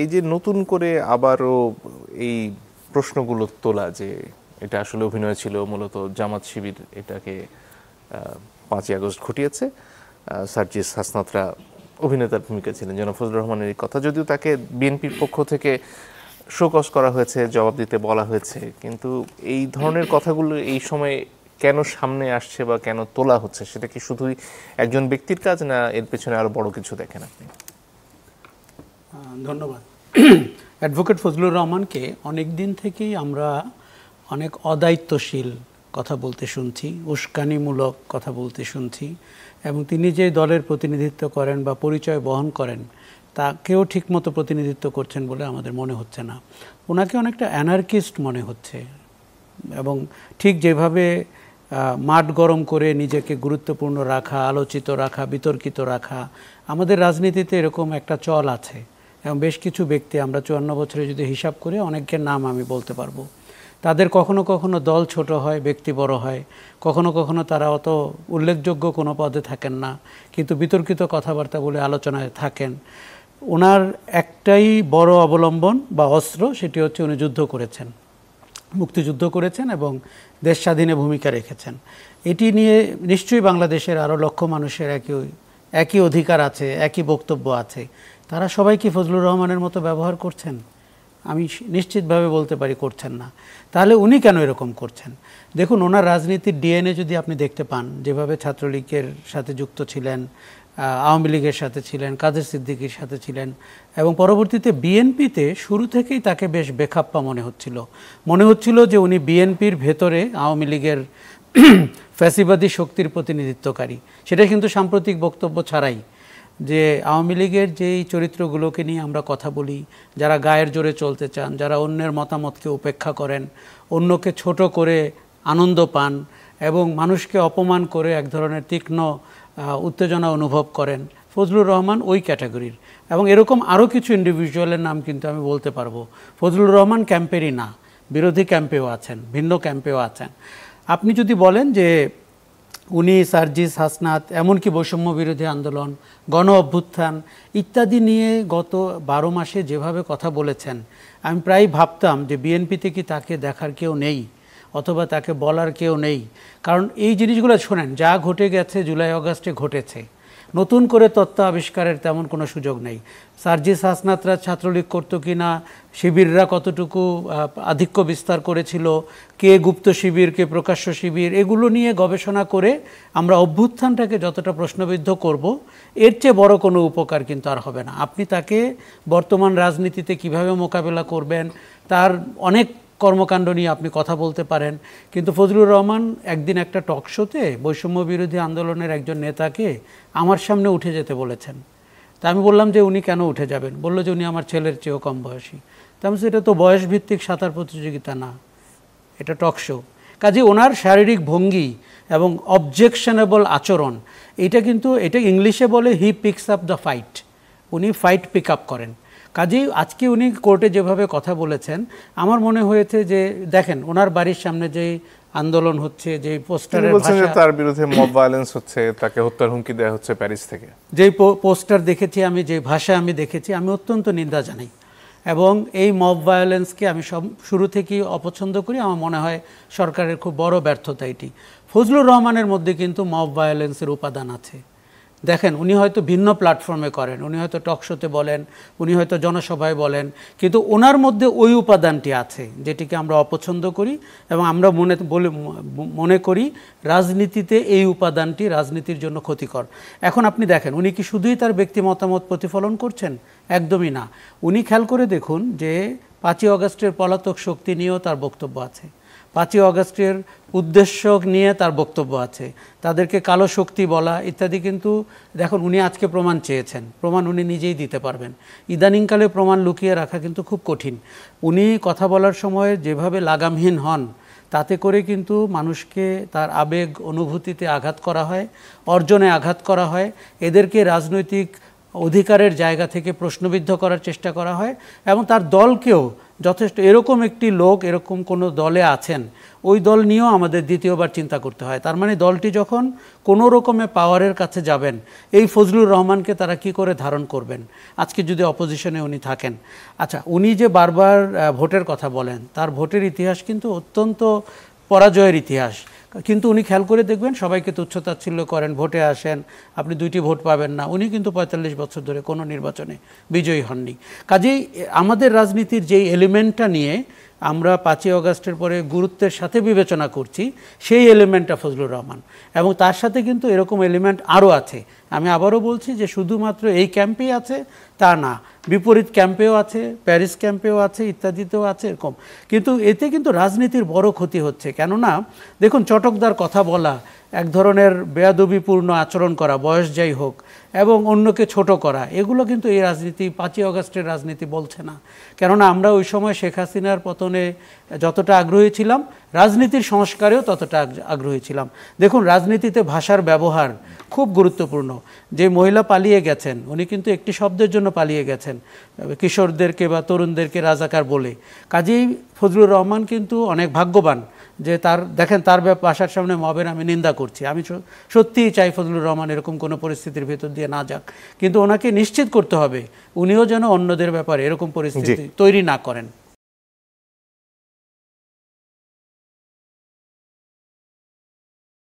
এই যে নতুন করে আবারও এই প্রশ্নগুলো তোলা যে এটা আসলে অভিনয় ছিল, মূলত জামাত শিবির এটাকে 5ই আগস্ট ঘটিয়েছে, সার্জিস হাসনাতরা অভিনেতার ভূমিকা ছিলেন, জনাব ফজলুর রহমানের এই কথা, যদিও তাকে বিএনপির পক্ষ থেকে শোকজ করা হয়েছে, জবাব দিতে বলা হয়েছে, কিন্তু এই ধরনের কথাগুলো এই সময় কেন সামনে আসছে বা কেন তোলা হচ্ছে, সেটা কি শুধুই একজন ব্যক্তির কাজ, না এর পেছনে আরো বড় কিছু দেখেন আপনি? ধন্যবাদ। অ্যাডভোকেট ফজলুর রহমানকে অনেক দিন থেকেই আমরা অনেক অদায়িত্বশীল কথা বলতে শুনছি, উস্কানিমূলক কথা বলতে শুনছি, এবং তিনি যে দলের প্রতিনিধিত্ব করেন বা পরিচয় বহন করেন তাকেও ঠিকমতো প্রতিনিধিত্ব করছেন বলে আমাদের মনে হচ্ছে না। ওনাকে অনেকটা অ্যানার্কিস্ট মনে হচ্ছে, এবং ঠিক যেভাবে মাঠ গরম করে নিজেকে গুরুত্বপূর্ণ রাখা, আলোচিত রাখা, বিতর্কিত রাখা, আমাদের রাজনীতিতে এরকম একটা চল আছে। এবং বেশ কিছু ব্যক্তি, আমরা 54 বছরে যদি হিসাব করি, অনেকের নাম আমি বলতে পারবো, তাদের কখনো কখনো দল ছোট হয়, ব্যক্তি বড় হয়, কখনো কখনো তারা অত উল্লেখযোগ্য কোনো পদে থাকেন না, কিন্তু বিতর্কিত কথাবার্তা বলে আলোচনায় থাকেন। ওনার একটাই বড় অবলম্বন বা অস্ত্র, সেটি হচ্ছে উনি যুদ্ধ করেছেন, মুক্তিযুদ্ধ করেছেন এবং দেশ স্বাধীনে ভূমিকা রেখেছেন। এটি নিয়ে নিশ্চয়ই বাংলাদেশের আরও লক্ষ মানুষের একই অধিকার আছে, একই বক্তব্য আছে। তারা সবাই কি ফজলুর রহমানের মতো ব্যবহার করছেন? আমি নিশ্চিতভাবে বলতে পারি করছেন না। তাহলে উনি কেন এরকম করছেন? দেখুন, ওনার রাজনীতির ডিএনএ যদি আপনি দেখতে পান, যেভাবে ছাত্রলীগের সাথে যুক্ত ছিলেন, আওয়ামী লীগের সাথে ছিলেন, কাদের সিদ্দিকীর সাথে ছিলেন, এবং পরবর্তীতে বিএনপিতে শুরু থেকেই তাকে বেশ বেখাপ্পা মনে হচ্ছিল যে উনি বিএনপির ভেতরে আওয়ামী লীগের ফ্যাসিবাদী শক্তির প্রতিনিধিত্বকারী। সেটা কিন্তু সাম্প্রতিক বক্তব্য ছাড়াই, যে আওয়ামী লীগের যেই চরিত্রগুলোকে নিয়ে আমরা কথা বলি, যারা গায়ের জোরে চলতে চান, যারা অন্যের মতামতকে উপেক্ষা করেন, অন্যকে ছোট করে আনন্দ পান এবং মানুষকে অপমান করে এক ধরনের তীক্ষ্ণ উত্তেজনা অনুভব করেন, ফজলুর রহমান ওই ক্যাটাগরির। এবং এরকম আরও কিছু ইন্ডিভিজুয়ালের নাম কিন্তু আমি বলতে পারবো। ফজলুর রহমান ক্যাম্পেরই না, বিরোধী ক্যাম্পেও আছেন, ভিন্ন ক্যাম্পেও আছেন। আপনি যদি বলেন যে উনি সার্জিস হাসনাত, এমনকি বৈষম্য বিরোধী আন্দোলন, গণ অভ্যুত্থান ইত্যাদি নিয়ে গত 12 মাসে যেভাবে কথা বলেছেন, আমি প্রায় ভাবতাম যে বিএনপিতে কি তাকে দেখার কেউ নেই, অথবা তাকে বলার কেউ নেই। কারণ এই জিনিসগুলো শোনেন, যা ঘটে গেছে জুলাই আগস্টে ঘটেছে, নতুন করে তত্ত্ব আবিষ্কারের তেমন কোনো সুযোগ নেই। সার্জিস হাসনাতরা ছাত্রলীগ করতো কি না, শিবিররা কতটুকু আধিক্য বিস্তার করেছিল, কে গুপ্ত শিবির, কে প্রকাশ্য শিবির, এগুলো নিয়ে গবেষণা করে আমরা অভ্যুত্থানটাকে যতটা প্রশ্নবিদ্ধ করব, এর চেয়ে বড় কোনো উপকার কিন্তু আর হবে না। আপনি তাকে বর্তমান রাজনীতিতে কিভাবে মোকাবেলা করবেন, তার অনেক কর্মকাণ্ড নিয়ে আপনি কথা বলতে পারেন, কিন্তু ফজলুর রহমান একদিন একটা টক শোতে বৈষম্য বিরোধী আন্দোলনের একজন নেতাকে আমার সামনে উঠে যেতে বলেছেন। তা আমি বললাম যে উনি কেন উঠে যাবেন? বললো যে উনি আমার ছেলের চেয়েও কম বয়সী। তা আমি বলছি, এটা তো বয়সভিত্তিক সাঁতার প্রতিযোগিতা না, এটা টক শো। কাজে ওনার শারীরিক ভঙ্গি এবং অবজেকশনেবল আচরণ, এটা ইংলিশে বলে হি পিকস আপ দ্য ফাইট, উনি ফাইট পিক আপ করেন। কাজেই আজকে উনি কোর্টে যেভাবে কথা বলেছেন, আমার মনে হয়েছে যে দেখেন ওনার বাড়ির সামনে যে আন্দোলন হচ্ছে, যে পোস্টারের ভাষা, তার বিরুদ্ধে মব ভায়োলেন্স হচ্ছে, তাকে হত্যার হুমকি দেওয়া হচ্ছে প্যারিস থেকে, যেই পোস্টার দেখেছি আমি, যে ভাষা আমি দেখেছি, আমি অত্যন্ত নিন্দা জানাই। এবং এই মব ভায়োলেন্সকে আমি শুরু থেকেই অপছন্দ করি। আমার মনে হয় সরকারের খুব বড় ব্যর্থতা এটি। ফজলুর রহমানের মধ্যে কিন্তু মব ভায়োলেন্সের উপাদান আছে। দেখেন, উনি হয়তো ভিন্ন প্ল্যাটফর্মে করেন, উনি হয়তো টক শোতে বলেন, উনি হয়তো জনসভায় বলেন, কিন্তু ওনার মধ্যে ওই উপাদানটি আছে যেটিকে আমরা অপছন্দ করি, এবং আমরা মনে করি রাজনীতিতে এই উপাদানটি রাজনীতির জন্য ক্ষতিকর। এখন আপনি দেখেন, উনি কি শুধুই তার ব্যক্তি মতামত প্রতিফলন করছেন? একদমই না। উনি খেয়াল করে দেখুন যে 5ই আগস্টের পলাতক শক্তি নিয়েও তার বক্তব্য আছে, 5ই আগস্টের উদ্দেশ্য নিয়ে তার বক্তব্য আছে, তাদেরকে কালো শক্তি বলা ইত্যাদি। কিন্তু দেখুন, উনি আজকে প্রমাণ চেয়েছেন, প্রমাণ উনি নিজেই দিতে পারবেন। ইদানিংকালে প্রমাণ লুকিয়ে রাখা কিন্তু খুব কঠিন। উনি কথা বলার সময় যেভাবে লাগামহীন হন, তাতে করে কিন্তু মানুষকে তার আবেগ অনুভূতিতে আঘাত করা হয়, অর্জনে আঘাত করা হয়, এদেরকে রাজনৈতিক অধিকারের জায়গা থেকে প্রশ্নবিদ্ধ করার চেষ্টা করা হয়, এবং তার দলকেও যথেষ্ট এরকম একটি লোক এরকম কোনো দলে আছেন, ওই দল নিয়েও আমাদের দ্বিতীয়বার চিন্তা করতে হয়। তার মানে দলটি যখন কোনো রকমে পাওয়ারের কাছে যাবেন, এই ফজলুর রহমানকে তারা কি করে ধারণ করবেন আজকে যদি অপোজিশনে উনি থাকেন। আচ্ছা, উনি যে বারবার ভোটের কথা বলেন, তার ভোটের ইতিহাস কিন্তু অত্যন্ত পরাজয়ের ইতিহাস। কিন্তু উনি খেয়াল করে দেখবেন সবাইকে তুচ্ছতাচ্ছিল্য করেন, ভোটে আসেন, আপনি 2টি ভোট পাবেন না। উনি কিন্তু 45 বছর ধরে কোনো নির্বাচনে বিজয়ী হননি। কাজেই আমাদের রাজনীতির যেই এলিমেন্টটা নিয়ে আমরা 5ই আগস্টের পরে গুরুত্বের সাথে বিবেচনা করছি, সেই এলিমেন্টটা ফজলুর রহমান, এবং তার সাথে কিন্তু এরকম এলিমেন্ট আরও আছে। আমি আবারও বলছি যে শুধুমাত্র এই ক্যাম্পেই আছে তা না, বিপরীত ক্যাম্পেও আছে, প্যারিস ক্যাম্পেও আছে, ইত্যাদিতেও আছে এরকম। কিন্তু এতে কিন্তু রাজনীতির বড় ক্ষতি হচ্ছে। কেননা দেখুন, চটকদার কথা বলা, এক ধরনের বেয়াদবিপূর্ণ আচরণ করা, বয়স যাই হোক, এবং অন্যকে ছোট করা, এগুলো কিন্তু এই রাজনীতি 5ই আগস্টের রাজনীতি বলছে না। কেননা আমরা ওই সময় শেখ হাসিনার পতনে যতটা আগ্রহী ছিলাম, রাজনীতির সংস্কারেও ততটা আগ্রহী ছিলাম। দেখুন, রাজনীতিতে ভাষার ব্যবহার খুব গুরুত্বপূর্ণ। যে মহিলা পালিয়ে গেছেন, উনি কিন্তু একটি শব্দের জন্য পালিয়ে গেছেন, কিশোরদেরকে বা তরুণদেরকে রাজাকার বলে। কাজেই ফজলুর রহমান কিন্তু অনেক ভাগ্যবান যে তার, দেখেন, তার বাসার সামনে মবের আমি নিন্দা করছি। আমি সত্যিই চাই ফজলুর রহমান এরকম কোনো পরিস্থিতির ভেতর দিয়ে না যাক, কিন্তু ওনাকে নিশ্চিত করতে হবে উনিও যেন অন্যদের ব্যাপারে এরকম পরিস্থিতি তৈরি না করেন।